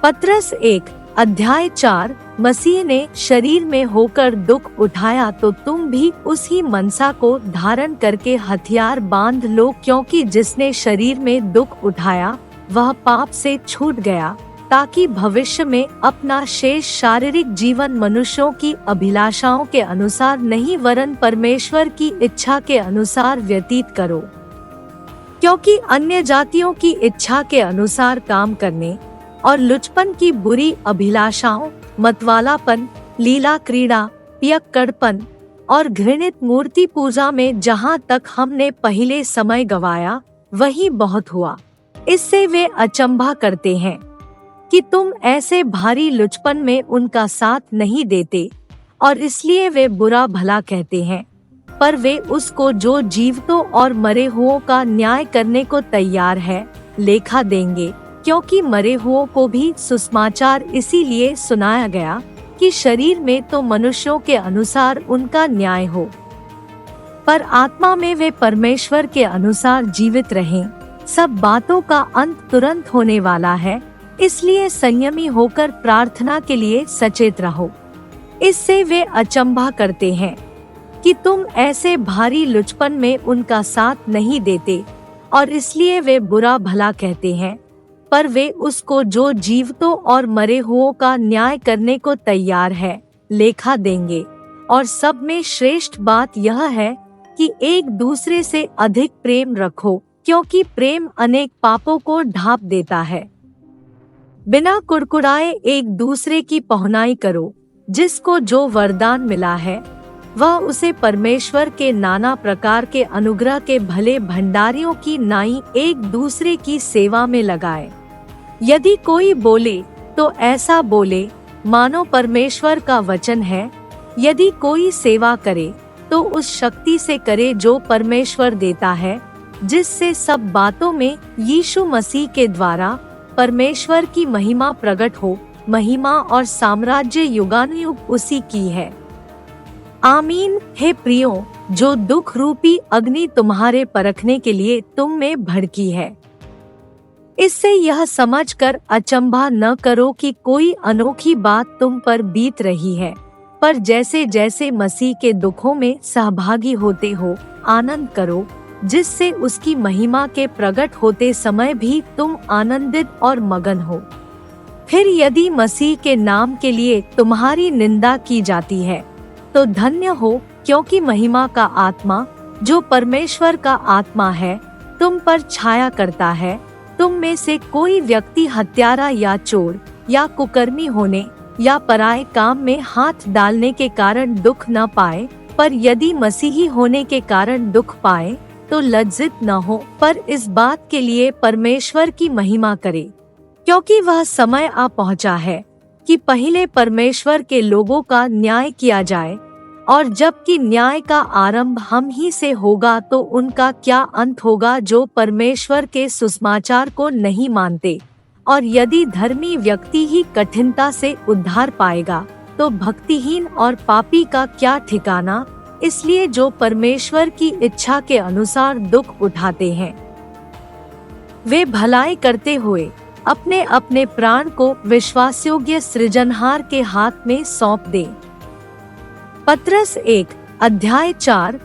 पत्रस 1 अध्याय 4। मसीह ने शरीर में होकर दुख उठाया तो तुम भी उसी मनसा को धारण करके हथियार बांध लो, क्योंकि जिसने शरीर में दुख उठाया वह पाप से छूट गया, ताकि भविष्य में अपना शेष शारीरिक जीवन मनुष्यों की अभिलाषाओं के अनुसार नहीं वरन परमेश्वर की इच्छा के अनुसार व्यतीत करो। क्योंकि अन्य जातियों की इच्छा के अनुसार काम करने और लुचपन की बुरी अभिलाषाओं, मतवालापन, लीला क्रीड़ा, पियक्कड़पन और घृणित मूर्ति पूजा में जहाँ तक हमने पहले समय गवाया वही बहुत हुआ। इससे वे अचंभा करते हैं कि तुम ऐसे भारी लुचपन में उनका साथ नहीं देते, और इसलिए वे बुरा भला कहते हैं। पर वे उसको जो जीवितों और मरे हुओं का न्याय करने को तैयार है लेखा देंगे, क्योंकि मरे हुओं को भी सुसमाचार इसीलिए सुनाया गया कि शरीर में तो मनुष्यों के अनुसार उनका न्याय हो, पर आत्मा में वे परमेश्वर के अनुसार जीवित रहें। सब बातों का अंत तुरंत होने वाला है, इसलिए संयमी होकर प्रार्थना के लिए सचेत रहो। इससे वे अचंभा करते हैं कि तुम ऐसे भारी लुचपन में उनका साथ नहीं देते, और इसलिए वे बुरा भला कहते हैं। पर वे उसको जो जीवितों और मरे हुओं का न्याय करने को तैयार है लेखा देंगे। और सब में श्रेष्ठ बात यह है कि एक दूसरे से अधिक प्रेम रखो, क्योंकि प्रेम अनेक पापों को ढांप देता है। बिना कुड़कुड़ाए एक दूसरे की पहुनाई करो। जिसको जो वरदान मिला है वह उसे परमेश्वर के नाना प्रकार के अनुग्रह के भले भंडारियों की नाई एक दूसरे की सेवा में लगाए। यदि कोई बोले तो ऐसा बोले मानो परमेश्वर का वचन है। यदि कोई सेवा करे तो उस शक्ति से करे जो परमेश्वर देता है, जिससे सब बातों में यीशु मसीह के द्वारा परमेश्वर की महिमा प्रकट हो। महिमा और साम्राज्य युगानुयुग उसी की है। आमीन। हे प्रियो, जो दुख रूपी अग्नि तुम्हारे परखने के लिए तुम में भड़की है, इससे यह समझकर अचंभा न करो कि कोई अनोखी बात तुम पर बीत रही है, पर जैसे जैसे मसीह के दुखों में सहभागी होते हो आनंद करो, जिससे उसकी महिमा के प्रकट होते समय भी तुम आनंदित और मगन हो। फिर यदि मसीह के नाम के लिए तुम्हारी निंदा की जाती है तो धन्य हो, क्योंकि महिमा का आत्मा जो परमेश्वर का आत्मा है तुम पर छाया करता है। तुम में से कोई व्यक्ति हत्यारा या चोर या कुकर्मी होने या पराये काम में हाथ डालने के कारण दुख न पाए, पर यदि मसीही होने के कारण दुख पाए तो लज्जित न हो, पर इस बात के लिए परमेश्वर की महिमा करे, क्योंकि वह समय आ पहुंचा है कि पहले परमेश्वर के लोगों का न्याय किया जाए, और जबकि न्याय का आरंभ हम ही से होगा तो उनका क्या अंत होगा जो परमेश्वर के सुसमाचार को नहीं मानते। और यदि धर्मी व्यक्ति ही कठिनता से उद्धार पाएगा तो भक्तिहीन और पापी का क्या ठिकाना। इसलिए जो परमेश्वर की इच्छा के अनुसार दुख उठाते हैं वे भलाई करते हुए अपने अपने प्राण को विश्वासयोग्य सृजनहार के हाथ में सौंप दें। पत्रस 1 अध्याय 4।